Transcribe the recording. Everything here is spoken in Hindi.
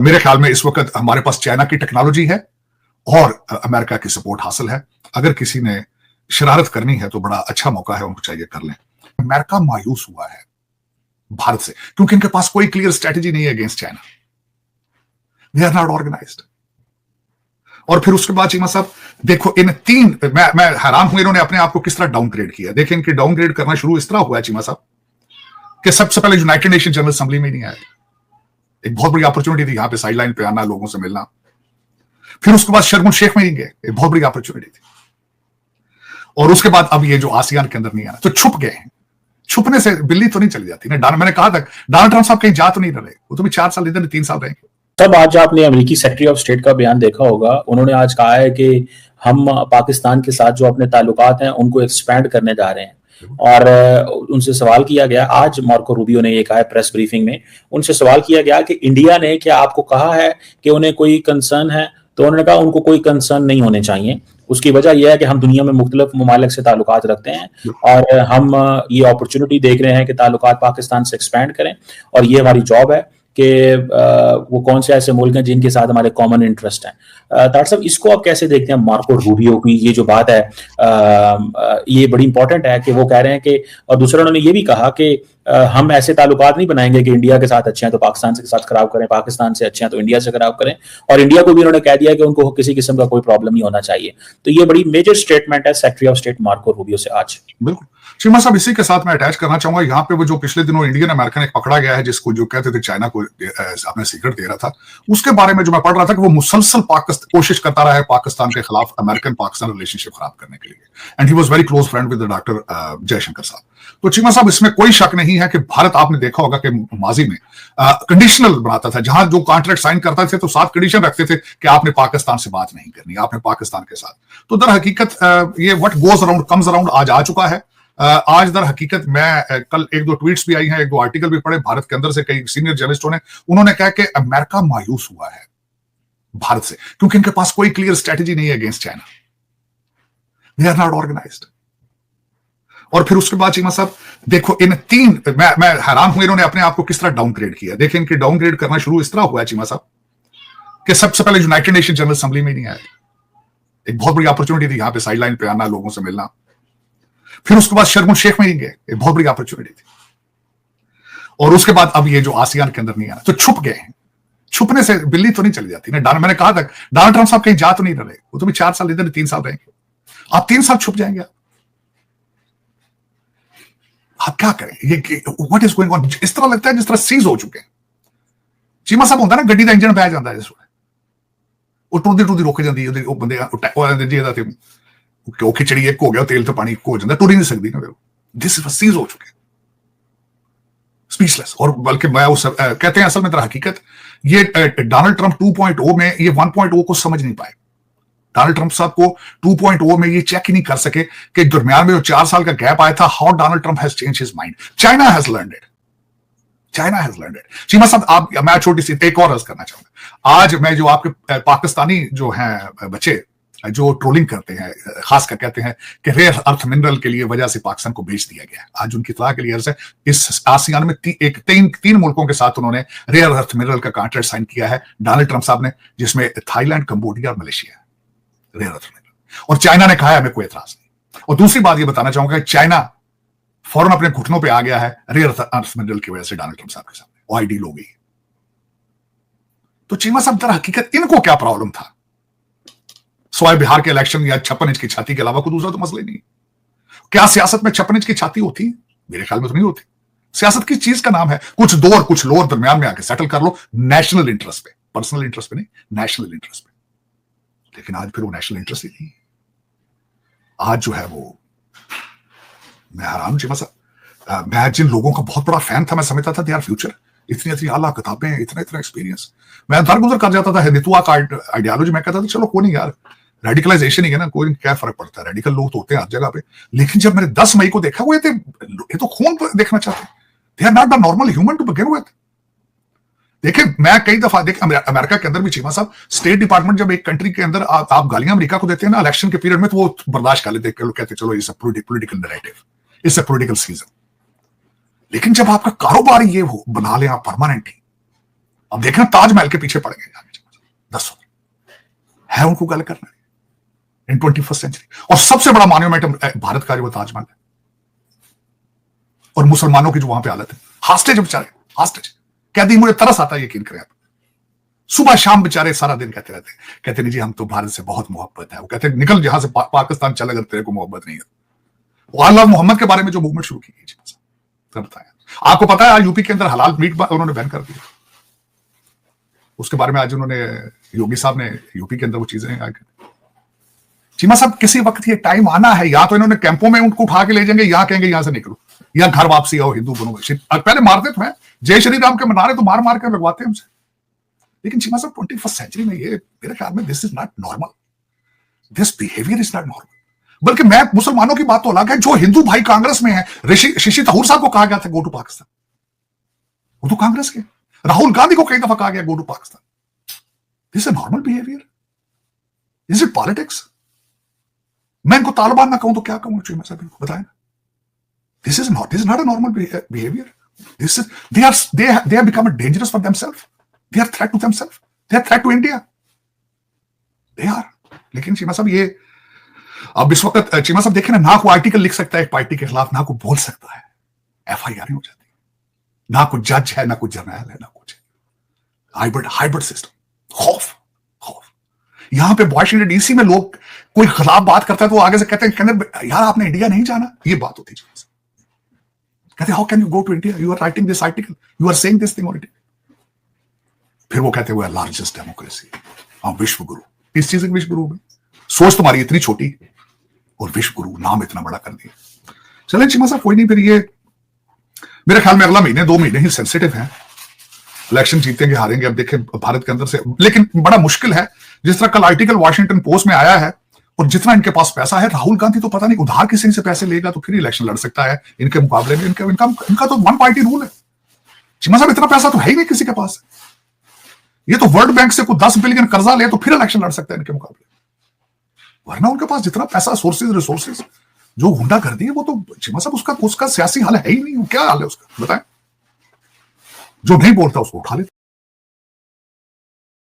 मेरे ख्याल में इस वक्त हमारे पास चाइना की टेक्नोलॉजी है और अमेरिका की सपोर्ट हासिल है। अगर किसी ने शरारत करनी है तो बड़ा अच्छा मौका है, उनको चाहिए कर लें। अमेरिका मायूस हुआ है भारत से क्योंकि इनके पास कोई क्लियर स्ट्रेटजी नहीं है against China. They are not organized. और फिर उसके बाद चीमा साहब देखो, इन तीन मैं हैरान हूं इन्होंने अपने आप को किस तरह डाउनग्रेड किया। देखिए इनकी डाउनग्रेड करना शुरू इस तरह हुआ है चीमा साहब कि सबसे पहले यूनाइटेड नेशन जनरल असेंबली में नहीं आए। एक बहुत बड़ी अपॉर्चुनिटी थी यहां पे साइड लाइन पे आना, लोगों से मिलना। फिर उसके बाद शर्म शेख में नहीं गए, एक बहुत बड़ी अपॉर्चुनिटी थी। और उसके बाद अब ये जो आसियान के अंदर नहीं आना, तो छुप गए हैं। छुपने से बिल्ली तो नहीं चली जाती ना। मैंने कहा था डोनाल्ड ट्रंप साहब कहीं जा तो नहीं रहे, वो तो भी 4 साल इधर 3 साल रहेंगे। तब आज आपने अमेरिकी सेक्रेटरी ऑफ स्टेट का बयान देखा होगा, उन्होंने आज कहा है कि हम पाकिस्तान के साथ जो अपने ताल्लुकात हैं उनको एक्सपैंड करने जा रहे हैं। और उनसे सवाल किया गया, आज मार्को रूबियो ने ये कहा है प्रेस ब्रीफिंग में, उनसे सवाल किया गया कि इंडिया ने क्या आपको कहा है कि उन्हें कोई कंसर्न है, तो उन्होंने कहा उनको कोई कंसर्न नहीं होने चाहिए। उसकी वजह यह है कि हम दुनिया में मुख्तलिफ ममालिक से ताल्लुकात रखते हैं और हम ये अपॉर्चुनिटी देख रहे हैं कि ताल्लुकात पाकिस्तान से एक्सपैंड करें, और ये हमारी जॉब है कि वो कौन से ऐसे मुल्क हैं जिनके साथ हमारे कॉमन इंटरेस्ट हैं। डॉक्टर साहब, इसको आप कैसे देखते हैं? मार्को रूबियो की ये जो बात है ये बड़ी इंपॉर्टेंट है कि वो कह रहे हैं कि, और दूसरा उन्होंने ये भी कहा कि हम ऐसे ताल्लुकात नहीं बनाएंगे कि इंडिया के साथ अच्छे हैं तो पाकिस्तान के साथ खराब करें, पाकिस्तान से अच्छे हैं तो इंडिया से खराब करें। और इंडिया को भी उन्होंने कह दिया कि उनको किसी किस्म का कोई प्रॉब्लम नहीं होना चाहिए। तो ये बड़ी मेजर स्टेटमेंट है secretary of state Marco Rubio से आज। बिल्कुल चीमा साहब, इसी के साथ मैं अटैच करना चाहूंगा यहाँ पे वो जो पिछले दिनों इंडियन अमेरिकन एक पकड़ा गया है, जिसको जो कहते थे चाइना को अपने सीक्रेट दे रहा था, उसके बारे में जो मैं पढ़ रहा था कि वो मुसलसल कोशिश करता रहा है पाकिस्तान के खिलाफ अमेरिकन पाकिस्तान रिलेशनशिप खराब करने के लिए। And he was very close friend with doctor Jaishankar साहब। तो चीमा साहब, इसमें कोई शक नहीं है कि भारत, आपने देखा होगा कि माजी में कंडीशनल बनाता था, जहां जो कॉन्ट्रैक्ट साइन करता थे तो 7 कंडीशन रखते थे कि आपने पाकिस्तान से बात नहीं करनी, आपने पाकिस्तान के साथ। तो दर हकीकत ये what goes around comes around आज आ चुका है। आज दर हकीकत मैं कल 1-2 ट्वीट्स भी आई हैं, 1-2 आर्टिकल भी पढ़े भारत के अंदर से कई सीनियर जर्नलिस्टों ने, उन्होंने कहा कि अमेरिका मायूस हुआ है भारत से क्योंकि इनके पास कोई क्लियर स्ट्रेटजी नहीं है against China. They are not organized. और फिर उसके बाद चीमा साहब देखो, इन तीन मैं हैरान हूं इन्होंने अपने आप को किस तरह डाउनग्रेड किया। देखिए इनकी डाउनग्रेड करना शुरू इस तरह हुआ है चीमा साहब कि सबसे पहले यूनाइटेड नेशन जनरल असेंबली में नहीं आए। एक बहुत बड़ी अपॉर्चुनिटी थी यहां पे साइड लाइन पे आना, लोगों से मिलना। फिर उसके बाद शर्म शेख में नहीं गए, एक बहुत बड़ी अपॉर्चुनिटी थी। और उसके बाद अब ये जो आसियान के अंदर नहीं आना, तो छुप गए हैं। छुपने से बिल्ली तो नहीं चली जाती ना। मैंने कहा था डोनाल्ड ट्रंप साहब कहीं जा तो नहीं रहे, वो तो भी 4 साल इधर 3 साल रहेंगे। आप 3 साल छुप जाएंगे, आप क्या करें? ये व्हाट इज गोइंग ऑन? इस तरह लगता है जिस तरह सीज हो चुके हैं। चीमा साहब होता है ना, गड्डी का इंजन बह जाता है जिस वो टूदी रोके जाती है, वो बंदे वो खिचड़ी एक हो गया, तेल तो पानी हो जाता, टूर ही नहीं सकती ना। दिस इज सीज हो चुके, स्पीचलेस। और बल्कि मैं उस कहते हैं असल में हकीकत ये डोनाल्ड ट्रंप 2.0 में ये 1.0 को समझ नहीं पाए। डोनाल्ड ट्रंप साहब को 2.0 में ये चेक ही नहीं कर सके कि दरमियान में जो 4 साल का गैप आया था, how Donald Trump has changed his mind. China has learned it. China has learned it. Cheema साहब, आप, मैं छोटी सी एक और अर्ज करना चाहूंगा। आज मैं जो आपके पाकिस्तानी जो हैं बच्चे जो ट्रोलिंग करते हैं, खासकर कहते हैं कि रेयर अर्थ मिनरल के लिए वजह से पाकिस्तान को बेच दिया गया, आज उनकी इत्तला के लिए अर्ज है, इस आसियान में तीन मुल्कों के साथ उन्होंने रेयर अर्थ मिनरल का कॉन्ट्रैक्ट साइन किया है डोनाल्ड ट्रंप साहब ने, जिसमें थाईलैंड, कंबोडिया और मलेशिया है रेयर अर्थ मिनरल। और चाइना ने कहा है हमें कोई एतराज नहीं। और दूसरी बात ये बताना चाहूंगा कि चाइना फौरन अपने घुटनों पर आ गया है रेयर अर्थ मिनरल की वजह से डोनाल्ड ट्रंप साहब के सामने, वो आईडील हो गई। तो चीमा साहब दर हकीकत इनको क्या प्रॉब्लम था? सवाए बिहार के इलेक्शन या 56 इंच की छाती के अलावा कोई दूसरा तो मसला ही नहीं। क्या सियासत में 56 इंच की छाती होती? मेरे ख्याल में तो नहीं होती। सियासत की चीज का नाम है कुछ दो और कुछ लो और दरमियान में आके सेटल कर लो, नेशनल इंटरेस्ट पे, पर्सनल इंटरेस्ट पे नहीं, नेशनल इंटरेस्ट पे। लेकिन आज फिर वो नेशनल इंटरेस्ट ही नहीं। आज जो है वो, मैं हैरान हूं। मैं जिन लोगों का बहुत बड़ा फैन था, मैं समझता था यार फ्यूचर, इतनी आला किताबें, इतना एक्सपीरियंस, मैं दरगुजर कर जाता था हिंदुत्व का आइडियोलॉजी। मैं कहता था चलो कोई नहीं यार, रेडिकलाइजेशन ही है ना, कोई क्या फर्क पड़ता है, रेडिकल लोग तो होते हैं हर जगह पे। लेकिन जब मैंने 10 मई को देखा, वो ये तो खून देखना चाहते हैं। They are not the normal human to begin with. देखिए मैं कई दफा अमेरिका के अंदर भी चीमा साहब, स्टेट डिपार्टमेंट जब एक कंट्री के अंदर आप गालियां अमेरिका को देते हैं ना इलेक्शन के पीरियड में, तो वो बर्दाश्त कर लेते हैं, कहते चलो it's a political narrative, it's a political season. लेकिन जब आपका कारोबार ये हो बना ले आप परमानेंटली, अब देखना ताजमहल के पीछे पड़ गए जाके 10 है उनको गल करना इन 21st सेंचुरी। और सबसे बड़ा मॉन्यूमेंट भारत का जो ताजमहल है, और मुसलमानों की जो वहां पे हालत है, हास्टेज बेचारे, हास्टेज कहते मुझे तरस आता है, यकीन करें आप, सुबह शाम बेचारे सारा दिन कहते रहते, कहते नहीं जी हम तो भारत से बहुत मोहब्बत है। वो कहते निकल जहां से पाकिस्तान चल, अगर तेरे को मोहब्बत नहीं है। वो अल्लाह मोहम्मद के बारे में जो मूवमेंट शुरू की गई, बताया आपको पता है आज यूपी के अंदर हलाल मीट उन्होंने बैन कर दिया। उसके बारे में आज उन्होंने, योगी साहब ने यूपी के अंदर वो चीजें, चीमा साहब किसी वक्त ये टाइम आना है, या तो इन्होंने कैंपों में उनको उठा के ले जाएंगे, या कहेंगे यहां से निकलो, या घर वापसी आओ, हिंदू बनो। पहले मारते तो हैं, जय श्री राम के मनारे तो मार मार कर लगवाते हैं हमसे। लेकिन चीमा साहब 21st सेंचुरी में ये मेरे ख्याल में this is not normal, this behaviour is not normal. बल्कि मैं, मुसलमानों की बात तो अलग है, जो हिंदू भाई कांग्रेस में है, शशि थरूर साहब को कहा गया था गो टू पाकिस्तान, वो तो कांग्रेस के, राहुल गांधी को कई दफा कहा गया go to Pakistan. This is normal behaviour, is it politics? मैं इनको तालिबान ना कहूं तो क्या कहूं, चीमा साहब इनको बताएं। This is not a normal behaviour. This is they have become dangerous for themselves. They are threat to themselves. They are threat to India. They are. लेकिन चीमा साहब ये अब इस वक्त चीमा साहब देखें ना कोई आर्टिकल लिख सकता है एक पार्टी के खिलाफ, ना कोई बोल सकता है, FIR हो जाती है, ना कोई जज है, ना कोई जर्नल है, ना कुछ। हाइब्रिड सिस्टम, खौफ। यहां पे वॉशिंगटन डीसी में लोग कोई खिलाफ बात करता है तो आगे से कहते हैं यार आपने इंडिया नहीं जाना, ये बात होती है। कहते how can you go to India, you are writing this article, you are saying this thing on India. फिर वो कहते हुए लार्जेस्ट डेमोक्रेसी, हाँ विश्व गुरु। इस चीज के विश्व गुरु में सोच तुम्हारी इतनी छोटी और विश्व गुरु नाम इतना बड़ा कर दिया। चले चीमा साहब कोई नहीं, फिर ये मेरे ख्याल में अगला महीने 2 महीने ही सेंसिटिव है, इलेक्शन जीतेंगे हारेंगे अब देखें भारत के अंदर से। लेकिन बड़ा मुश्किल है, जिस तरह कल आर्टिकल वॉशिंगटन पोस्ट में आया है, और जितना इनके पास पैसा है, राहुल गांधी तो पता नहीं उधार किसी से पैसे लेगा तो फिर इलेक्शन लड़ सकता है इनके मुकाबले में। इनका तो वन पार्टी रूल है। चीमा साहब इतना पैसा तो है ही नहीं किसी के पास। ये तो वर्ल्ड बैंक से कोई 10 बिलियन कर्जा ले तो फिर इलेक्शन लड़ सकता है इनके मुकाबले, वरना उनके पास जितना पैसा, सोर्सेज, रिसोर्सेज जो गुंडा कर दिए, वो तो चीमा साहब उसका सियासी हल है ही नहीं। क्या हाल है उसका बताएं? जो नहीं बोलता उसको उठा लेता।